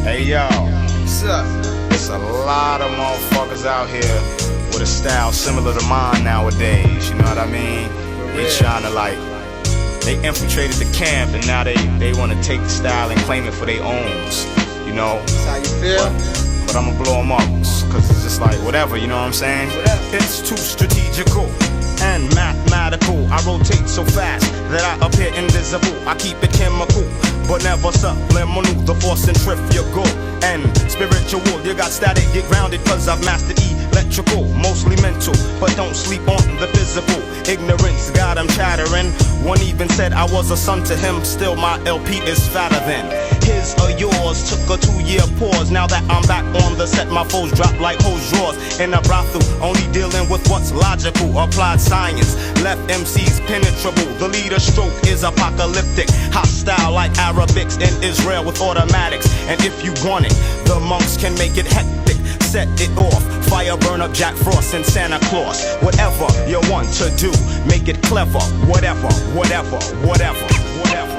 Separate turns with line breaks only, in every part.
Hey yo,
What's up?
there's a lot of motherfuckers out here with a style similar to mine nowadays, you know what I mean? They trying to they infiltrated the camp and now they want to take the style and claim it for their owns, you know?
That's how you feel?
But I'ma blow them up, cause it's just like whatever, you know what I'm saying? It's too strategical and mathematical. I rotate so fast that I appear invisible. I keep it chemical, but never subliminal. The force centrifugal and spiritual. You got static, get grounded, cause I've mastered electrical. Mostly mental, but don't sleep on the physical. Ignorance, God, I'm chattering. One even said I was a son to him. Still my LP is fatter than his or yours. Took a 2-year pause. Now that I'm back on the set, my foes drop like hose drawers in a brothel. Only dealing with what's logical. Applied science left MCs penetrable. The leader stroke is apocalyptic. Hostile like Arabics in Israel with automatics. And if you want it, the monks can make it hectic. Set it off. Fire burn up Jack Frost and Santa Claus. Whatever you want to do, make it clever. Whatever, whatever, whatever, whatever.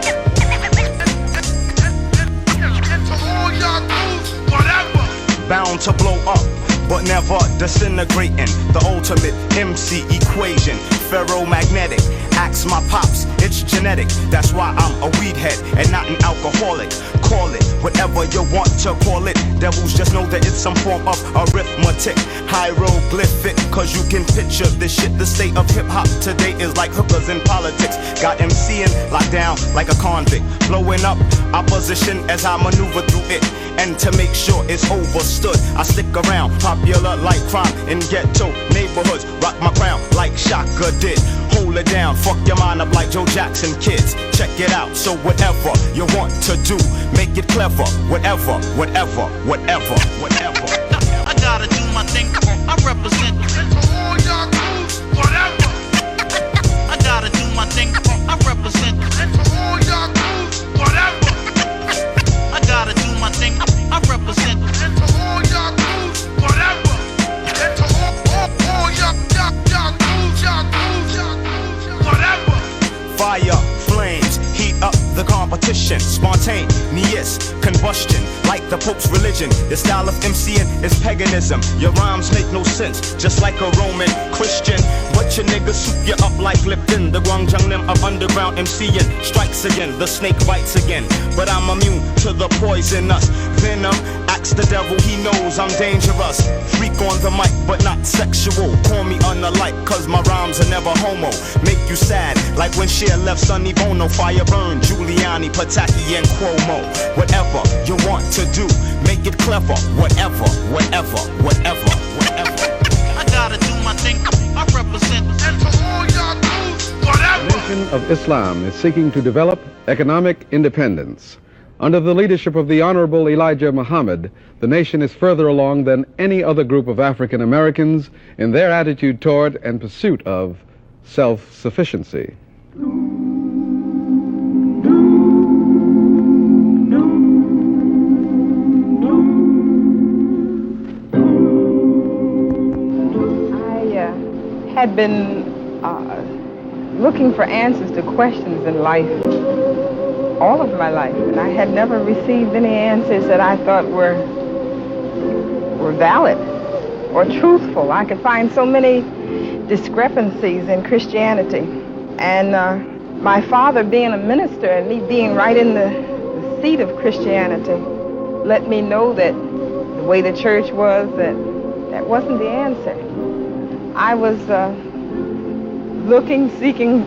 Into all y'all dudes, whatever.
Bound to blow up, but never disintegrating. The ultimate MC equation. Ferromagnetic. Ask my pops, it's genetic. That's why I'm a weed head and not an alcoholic. Call it whatever you want to call it. Devils just know that it's some form of arithmetic. Hieroglyphic, cause you can picture this shit. The state of hip-hop today is like hookers in politics. Got MCing locked down like a convict. Blowing up opposition as I maneuver through it. And to make sure it's overstood, I stick around, popular like crime in ghetto neighborhoods. Rock my crown like Shaka did. Hold it down, fuck your mind up like Joe Jackson kids. Check it out, so whatever you want to do, make it clever. Whatever, whatever, whatever, whatever.
I gotta do my thing, I represent.
Into all y'all dudes, whatever.
I gotta do my thing, I represent.
Into all y'all dudes, whatever.
I gotta do my thing, I represent.
Into all y'all dudes, whatever. Into all y'all dudes, whatever.
Fire, flames, heat up the competition. Spontaneous combustion, like the Pope's religion. The style of MCing is paganism. Your rhymes make no sense, just like a Roman Christian. But your niggas soup you up like Lipton. The Guangzhou of underground MCing strikes again. The snake bites again, but I'm immune to the poisonous venom. Ask the devil, he knows I'm dangerous. Freak on the mic, but not sexual. Call me unalike, cause my rhymes are never homo. Make you sad, like when Cher left Sonny Bono. Fire burn, Giuliani, Pataki, and Cuomo. Whatever you want to do, make it clever. Whatever, whatever, whatever, whatever.
I gotta do my thing, I represent.
Into all y'all dudes, whatever.
The nation of Islam is seeking to develop economic independence. Under the leadership of the Honorable Elijah Muhammad, the nation is further along than any other group of African Americans in their attitude toward and pursuit of self-sufficiency.
I had been looking for answers to questions in life all of my life, and I had never received any answers that I thought were valid or truthful. I could find so many discrepancies in Christianity, and my father being a minister and me being right in the seat of Christianity let me know that the way the church was, that wasn't the answer. I was looking, seeking,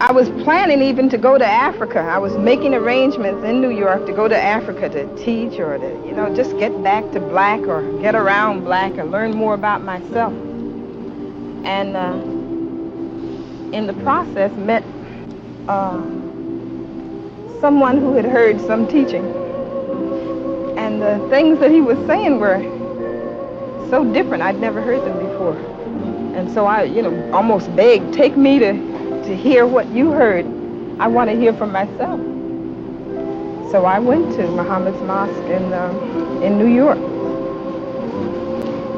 I was planning even to go to Africa. I was making arrangements in New York to go to Africa to teach or to, just get back to black or get around black or learn more about myself. And in the process met someone who had heard some teaching. And the things that he was saying were so different. I'd never heard them before. And so I, almost begged, take me to hear what you heard. I want to hear from myself. So I went to Muhammad's Mosque in New York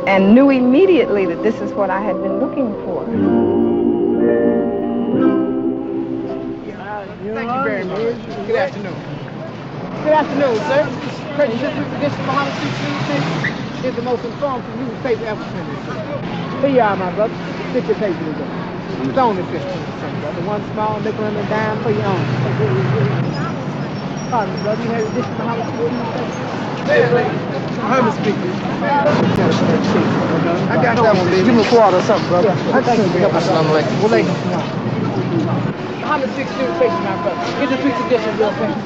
and knew immediately that this is what I had been looking for.
Thank you very much. Good afternoon. Good afternoon, sir. Purchase this week's edition of Muhammad Speaks newspaper is the most informative newspaper ever printed. Here you are, my brother. Stick your paper in there. It's only 15 cents, brother. One small nickel and a dime for your own. Pardon me, brother. You had an edition of Muhammad Speaks newspaper? Muhammad Speaks. I got that one, baby. Give me a quarter or something, brother. Assalamu alaikum. Well, ladies, Muhammad Speaks newspaper, my brother. Here's this week's edition, real fast.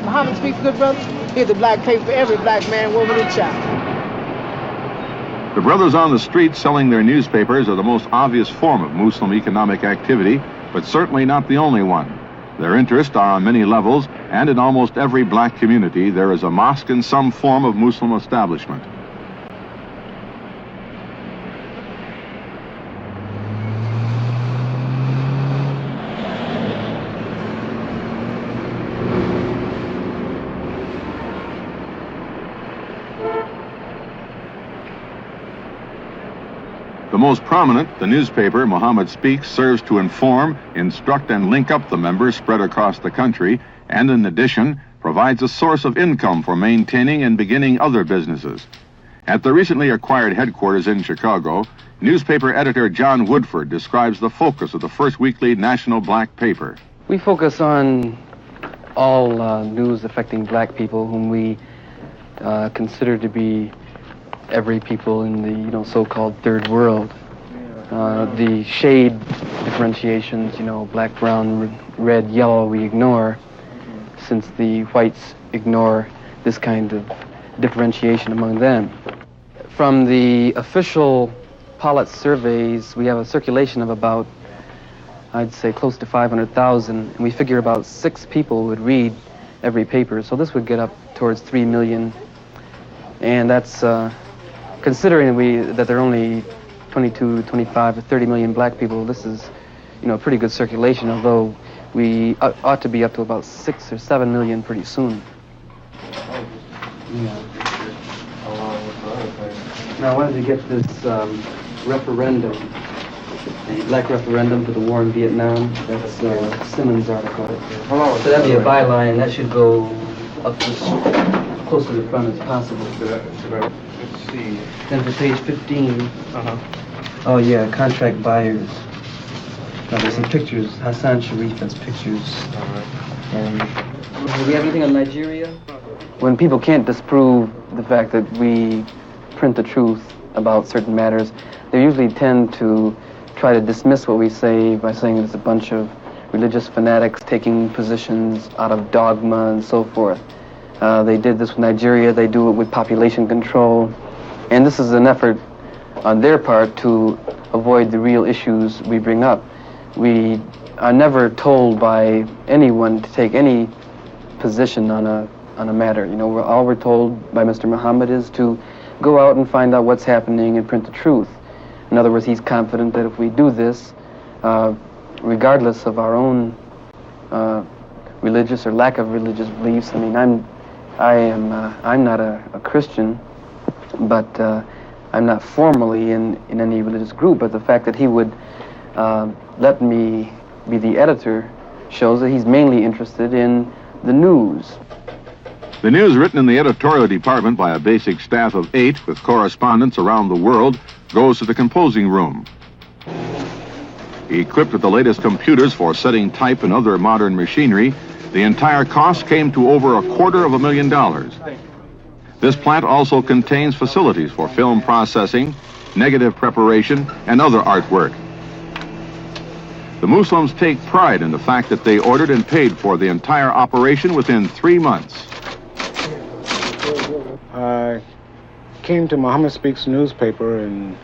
Muhammad Speaks, good brother. Here's the black paper for every black man, woman, and child.
The brothers on the street selling their newspapers are the most obvious form of Muslim economic activity, but certainly not the only one. Their interests are on many levels, and in almost every black community there is a mosque and some form of Muslim establishment. The most prominent, the newspaper Muhammad Speaks, serves to inform, instruct, and link up the members spread across the country, and in addition, provides a source of income for maintaining and beginning other businesses. At the recently acquired headquarters in Chicago, newspaper editor John Woodford describes the focus of the first weekly national black paper.
We focus on all news affecting black people whom we consider to be every people in the so-called third world. The shade differentiations, black, brown, red, yellow, we ignore, since the whites ignore this kind of differentiation among them. From the official Pollitt surveys, we have a circulation of about, I'd say, close to 500,000, and we figure about 6 people would read every paper, so this would get up towards 3 million, and that's considering that there are only 22, 25, or 30 million black people. This is, pretty good circulation, although we ought to be up to about 6 or 7 million pretty soon. Now, I wanted to get this referendum, the black referendum for the war in Vietnam. That's Simmons' article. So that'd be a byline. That should go up as close to the front as possible.
Let's see.
Then for page 15. Oh yeah, contract buyers. Now there's some pictures. Hassan Sharif has pictures. And do we have anything on Nigeria? When people can't disprove the fact that we print the truth about certain matters, they usually tend to try to dismiss what we say by saying it's a bunch of religious fanatics taking positions out of dogma and so forth. They did this with Nigeria, they do it with population control, and this is an effort on their part to avoid the real issues we bring up. We are never told by anyone to take any position on a matter. All we're told by Mr. Muhammad is to go out and find out what's happening and print the truth. In other words, he's confident that if we do this, regardless of our own religious or lack of religious beliefs, I'm not a Christian, but I'm not formally in any religious group, but the fact that he would let me be the editor shows that he's mainly interested in the news.
The news written in the editorial department by a basic staff of 8 with correspondents around the world goes to the composing room. Equipped with the latest computers for setting type and other modern machinery, the entire cost came to over $250,000. This plant also contains facilities for film processing, negative preparation, and other artwork. The Muslims take pride in the fact that they ordered and paid for the entire operation within 3 months.
I came to Muhammad Speaks newspaper in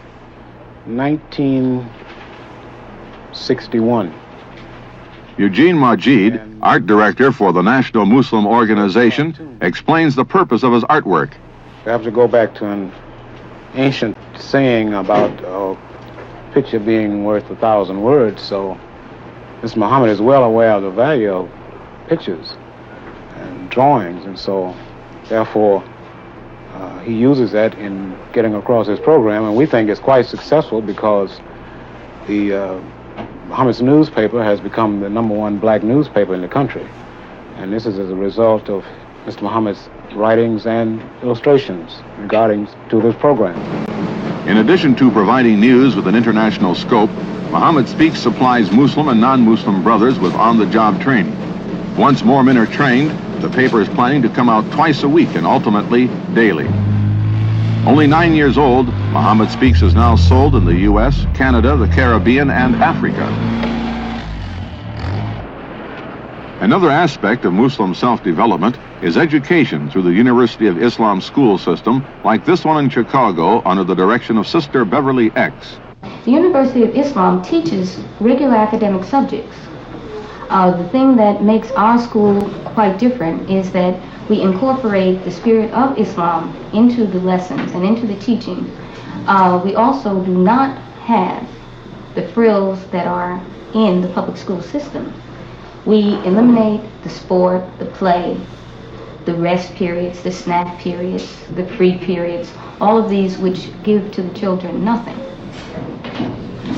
1961.
Eugene Majid, art director for the National Muslim Organization, explains the purpose of his artwork.
I have to go back to an ancient saying about a picture being worth 1,000 words, so Mr. Muhammad is well aware of the value of pictures and drawings, and so therefore he uses that in getting across his program, and we think it's quite successful because the Muhammad's newspaper has become the #1 black newspaper in the country, and this is as a result of Mr. Muhammad's writings and illustrations regarding to this program.
In addition to providing news with an international scope, Muhammad Speaks supplies Muslim and non-Muslim brothers with on-the-job training. Once more men are trained, the paper is planning to come out twice a week and ultimately daily. Only 9 years old, Muhammad Speaks is now sold in the U.S., Canada, the Caribbean, and Africa. Another aspect of Muslim self-development is education through the University of Islam school system, like this one in Chicago under the direction of Sister Beverly X.
The University of Islam teaches regular academic subjects. The thing that makes our school quite different is that we incorporate the spirit of Islam into the lessons and into the teaching. We also do not have the frills that are in the public school system. We eliminate the sport, the play, the rest periods, the snack periods, the free periods, all of these which give to the children nothing.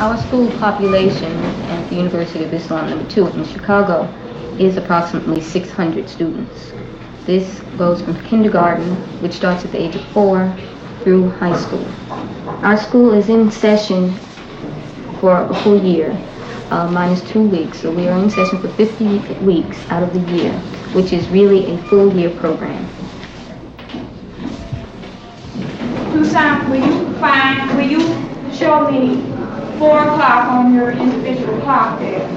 Our school population at the University of Islam No. 2 in Chicago is approximately 600 students. This goes from kindergarten, which starts at the age of 4, through high school. Our school is in session for a full year, minus 2 weeks, so we are in session for 50 weeks out of the year, which is really a full year program.
Tucson, will you show me 4 o'clock on your individual clock there?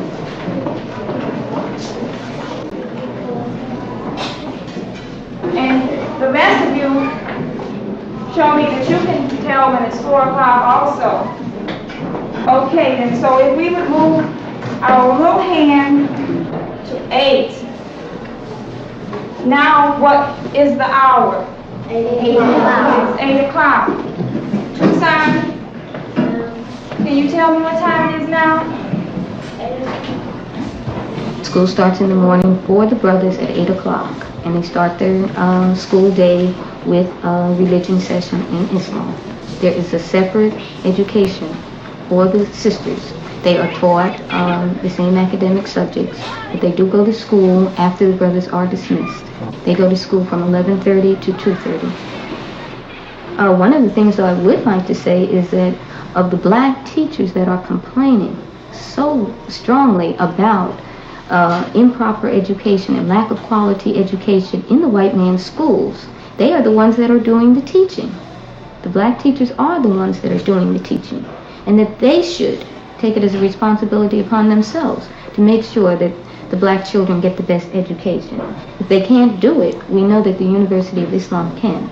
And the rest of you, show me that you can tell when it's 4 o'clock also. Okay, then, so if we would move our little hand to 8. Now, what is the hour? 8 o'clock. It's 8 o'clock. Tucson, can you tell me what time it is now?
School starts in the morning for the brothers at 8 o'clock, and they start their school day with a religion session in Islam. There is a separate education for the sisters. They are taught the same academic subjects, but they do go to school after the brothers are dismissed. They go to school from 11:30 to 2:30. One of the things that I would like to say is that of the black teachers that are complaining so strongly about improper education and lack of quality education in the white man's schools, they are the ones that are doing the teaching. The black teachers are the ones that are doing the teaching, and that they should take it as a responsibility upon themselves to make sure that the black children get the best education. If they can't do it, we know that the University of Islam can.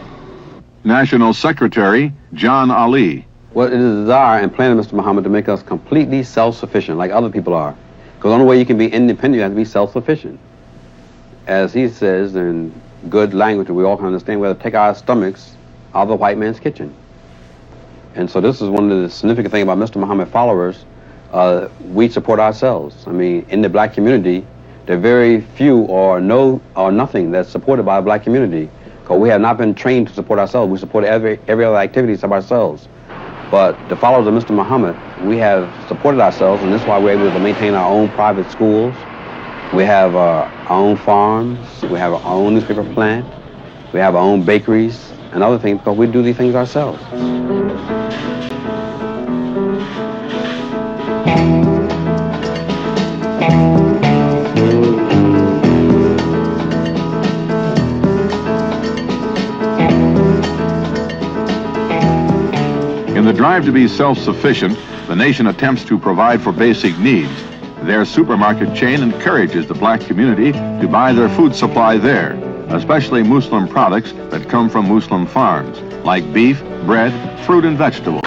National Secretary John Ali.
Well, it is a desire and plan of Mr. Muhammad to make us completely self-sufficient, like other people are. Because the only way you can be independent, you have to be self-sufficient. As he says in good language that we all can understand, we have to take our stomachs out of the white man's kitchen. And so this is one of the significant things about Mr. Muhammad followers. We support ourselves. I mean, in the black community, there are very few or nothing that's supported by the black community. Because we have not been trained to support ourselves. We support every other activities of ourselves. But the followers of Mr. Muhammad, we have supported ourselves, and that's why we're able to maintain our own private schools. We have our own farms. We have our own newspaper plant. We have our own bakeries and other things, because we do these things ourselves.
In the drive to be self-sufficient, the nation attempts to provide for basic needs. Their supermarket chain encourages the black community to buy their food supply there, especially Muslim products that come from Muslim farms, like beef, bread, fruit, and vegetables.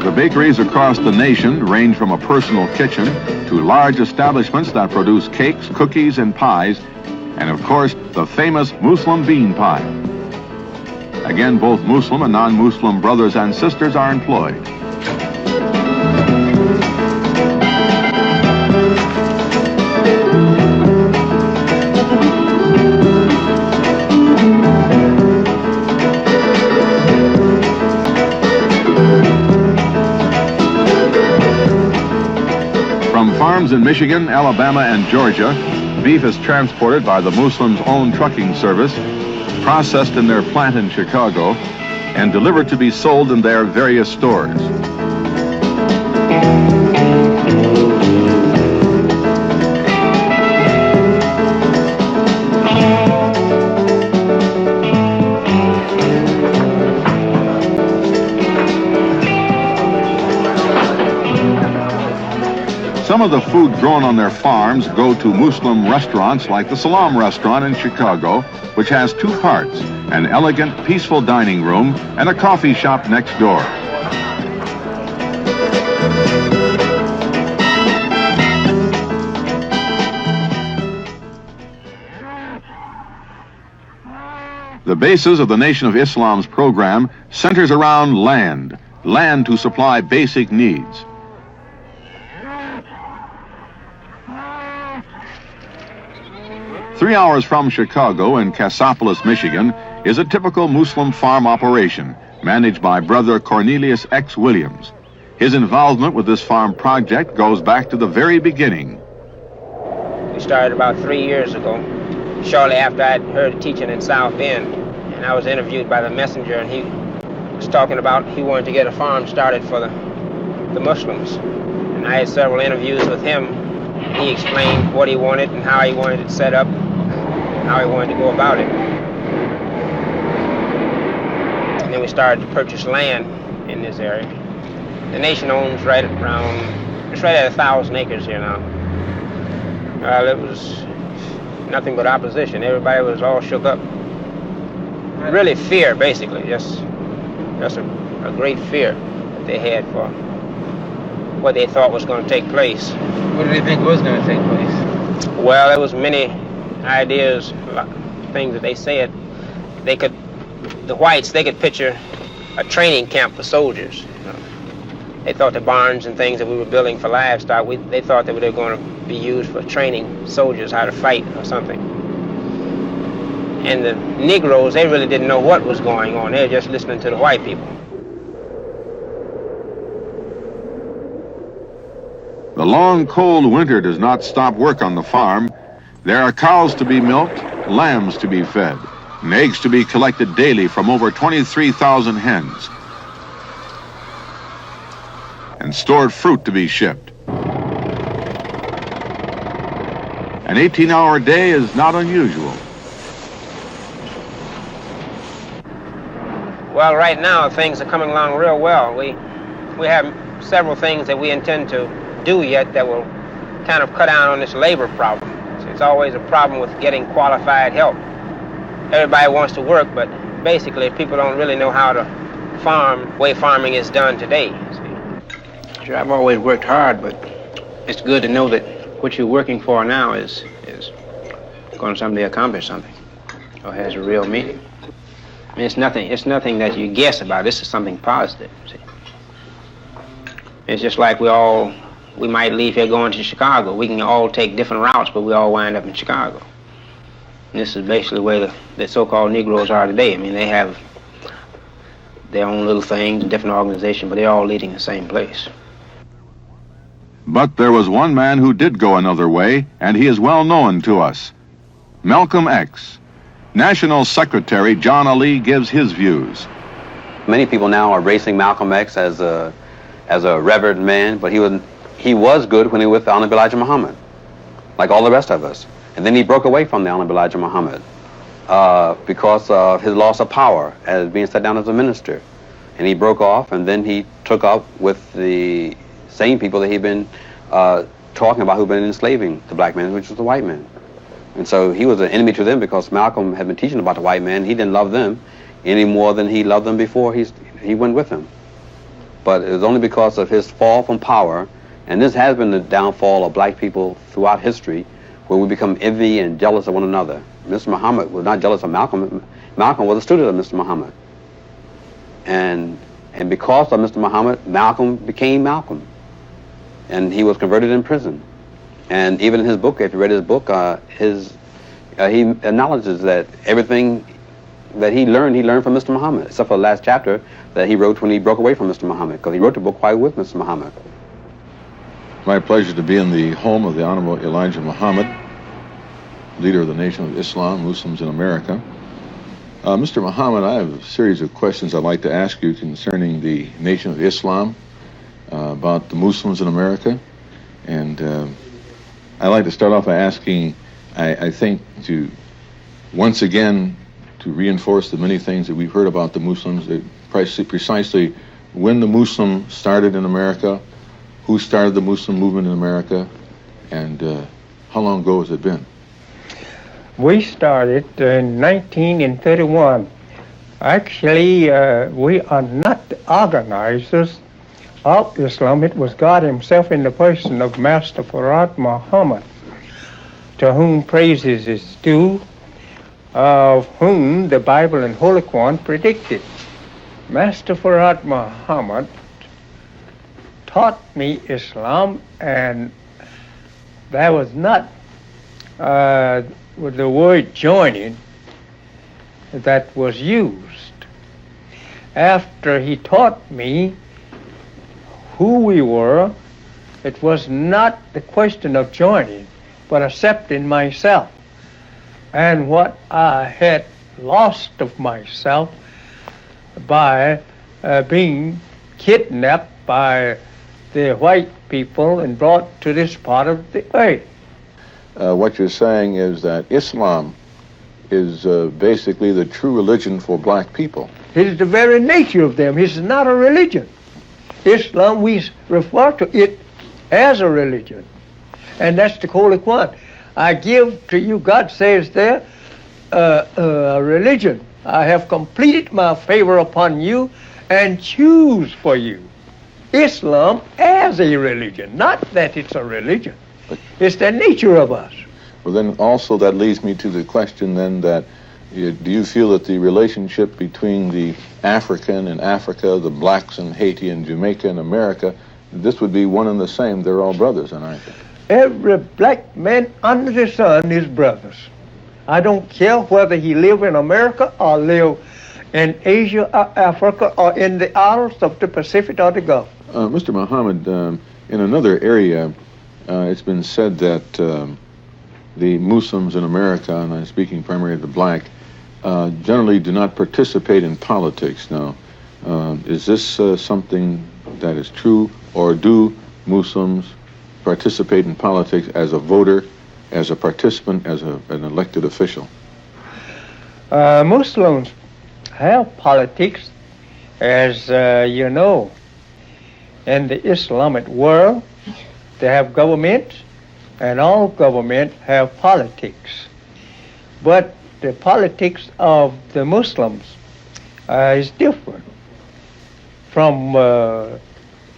The bakeries across the nation range from a personal kitchen to large establishments that produce cakes, cookies, and pies, and of course, the famous Muslim bean pie. Again, both Muslim and non-Muslim brothers and sisters are employed. farms in Michigan, Alabama, and Georgia, beef is transported by the Muslims' own trucking service, processed in their plant in Chicago, and delivered to be sold in their various stores. Some of the food grown on their farms go to Muslim restaurants like the Salam restaurant in Chicago, which has two parts, an elegant, peaceful dining room and a coffee shop next door. The basis of the Nation of Islam's program centers around land to supply basic needs. Three hours from Chicago in Cassopolis, Michigan, is a typical Muslim farm operation managed by Brother Cornelius X. Williams. His involvement with this farm project goes back to the very beginning.
We started about 3 years ago, shortly after I'd heard teaching in South Bend, and I was interviewed by the messenger, and he was talking about he wanted to get a farm started for the Muslims. And I had several interviews with him. He explained what he wanted and how he wanted it set up, how he wanted to go about it. And then we started to purchase land in this area. The nation owns right at 1,000 acres here now. Well, it was nothing but opposition. Everybody was all shook up. Really fear, basically, just a great fear that they had for what they thought was going to take place.
What did they think was going to take place?
Well, there was many ideas, things that they said. The whites, they could picture a training camp for soldiers. You know. They thought the barns and things that we were building for livestock, they thought that they were going to be used for training soldiers how to fight or something. And the Negroes, they really didn't know what was going on. They were just listening to the white people.
The long, cold winter does not stop work on the farm. There are cows to be milked, lambs to be fed, and eggs to be collected daily from over 23,000 hens, and stored fruit to be shipped. An 18-hour day is not unusual.
Well, right now things are coming along real well. We have several things that we intend to do yet that will kind of cut down on this labor problem. It's always a problem with getting qualified help. Everybody wants to work, but basically people don't really know how to farm the way farming is done today. See? Sure, I've always worked hard, but it's good to know that what you're working for now is going to someday accomplish something, or has a real meaning. I mean, it's nothing that you guess about. This is something positive. See? It's just like we might leave here going to Chicago. We can all take different routes, but we all wind up in Chicago. And this is basically where the so-called Negroes are today. I mean, they have their own little things, different organizations, but they're all leading the same place.
But there was one man who did go another way, and he is well known to us. Malcolm X. National Secretary John Ali gives his views.
Many people now are racing Malcolm X as a revered man, but he was good when he was with Honorable Elijah Muhammad, like all the rest of us. And then he broke away from the Honorable Elijah Muhammad because of his loss of power as being set down as a minister. And he broke off, and then he took up with the same people that he'd been talking about who'd been enslaving the black man, which was the white man. And so he was an enemy to them because Malcolm had been teaching about the white man. He didn't love them any more than he loved them before he went with them. But it was only because of his fall from power, and this has been the downfall of black people throughout history, where we become envy and jealous of one another. Mr. Muhammad was not jealous of Malcolm. Malcolm was a student of Mr. Muhammad. And because of Mr. Muhammad, Malcolm became Malcolm. And he was converted in prison. And even in his book, if you read his book, he acknowledges that everything that he learned from Mr. Muhammad, except for the last chapter that he wrote when he broke away from Mr. Muhammad, because he wrote the book while he was with Mr. Muhammad.
My pleasure to be in the home of the Honorable Elijah Muhammad, leader of the Nation of Islam, Muslims in America. Mr. Muhammad, I have a series of questions I'd like to ask you concerning the Nation of Islam, about the Muslims in America. And I'd like to start off by asking, I think, to once again to reinforce the many things that we've heard about the Muslims, precisely when the Muslim started in America, who started the Muslim movement in America, and how long ago has it been?
We started in 1931. Actually, we are not the organizers of Islam. It was God himself in the person of Master Farad Muhammad, to whom praises is due, of whom the Bible and Holy Quran predicted. Master Farad Muhammad taught me Islam, and that was not with the word joining that was used. After he taught me who we were, it was not the question of joining, but accepting myself and what I had lost of myself by being kidnapped by the white people and brought to this part of the earth.
What you're saying is that Islam is basically the true religion for black people.
It is the very nature of them. It's not a religion. Islam, we refer to it as a religion. And that's the Holy Quran. I give to you, God says there, a religion. I have completed my favor upon you and choose for you Islam as a religion. Not that it's a religion. It's the nature of us.
Well, then also that leads me to the question then that do you feel that the relationship between the African and Africa, the blacks in Haiti and Jamaica and America, this would be one and the same? They're all brothers, aren't they?
Every black man under the sun is brothers. I don't care whether he live in America or live in Asia or Africa or in the islands of the Pacific or the Gulf.
Mr. Muhammad, in another area, it's been said that the Muslims in America, and I'm speaking primarily of the black, generally do not participate in politics. Now, is this something that is true, or do Muslims participate in politics as a voter, as a participant, as an elected official?
Muslims have politics, as you know. In the Islamic world, they have government, and all government have politics. But the politics of the Muslims is different from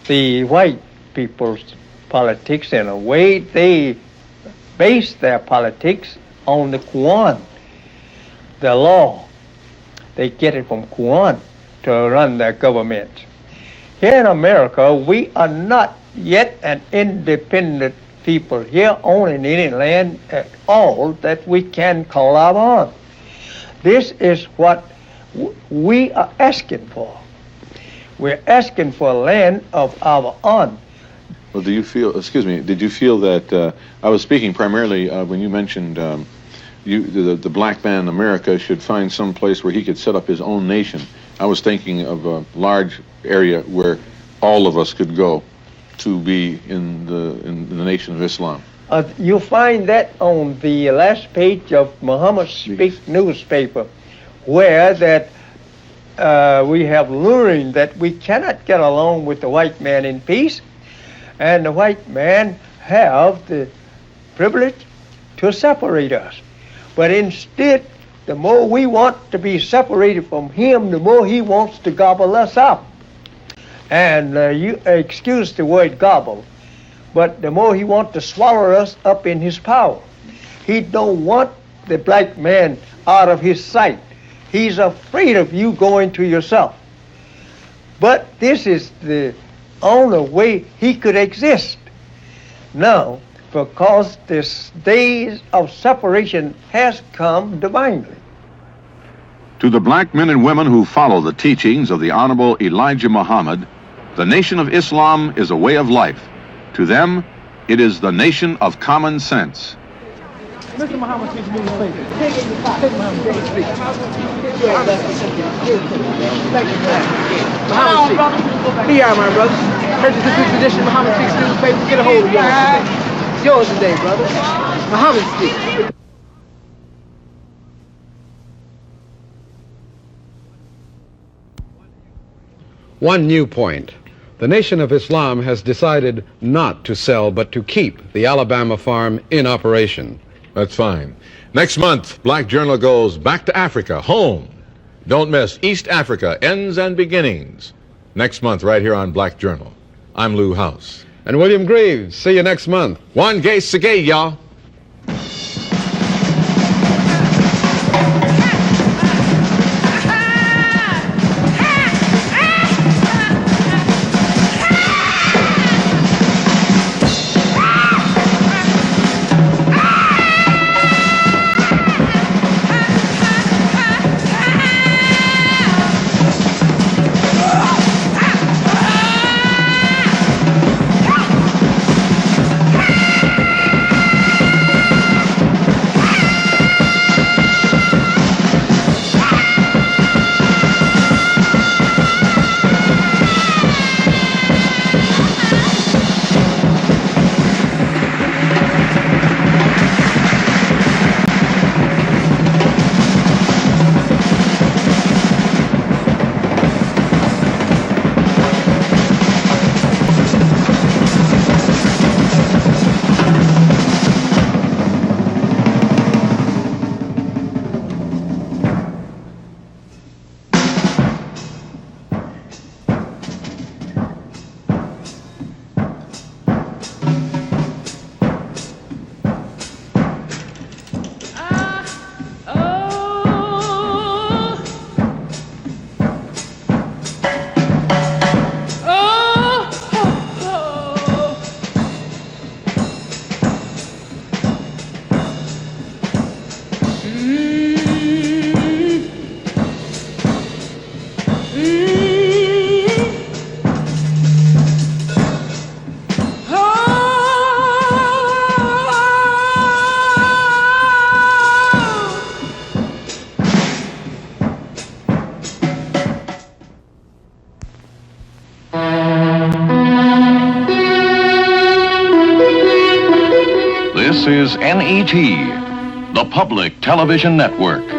the white people's politics. In a way, they base their politics on the Quran, the law. They get it from Quran to run their government. Here in America, we are not yet an independent people here on any land at all that we can call our own. This is what we are asking for. We're asking for land of our own.
Well, do you feel, excuse me, did you feel that, I was speaking primarily when you mentioned the black man in America should find some place where he could set up his own nation. I was thinking of a large area where all of us could go to be in the Nation of Islam.
You'll find that on the last page of Muhammad Speak newspaper, where that we have learned that we cannot get along with the white man in peace, and the white man have the privilege to separate us. But instead, the more we want to be separated from him, the more he wants to gobble us up. And you excuse the word gobble, but the more he wants to swallow us up in his power. He don't want the black man out of his sight. He's afraid of you going to yourself. But this is the only way he could exist. Now, because this days of separation has come divinely.
To the black men and women who follow the teachings of the Honorable Elijah Muhammad, the Nation of Islam is a way of life. To them, It is the nation of common sense.
Mr. Muhammad speaks me in favor. Take Muhammad speak. Thank you for that. Muhammad speaks. Here you are, my brother. Purchase this week's edition. Muhammad speaks newspaper. Get a hold of yours today. It's yours today, brother. Muhammad speaks.
One new point. The Nation of Islam has decided not to sell but to keep the Alabama farm in operation.
That's fine. Next month, Black Journal goes back to Africa, home. Don't miss East Africa, Ends and Beginnings. Next month, right here on Black Journal. I'm Lou House.
And William Greaves. See you next month.
One gay sagay, y'all.
This is NET, the Public Television Network.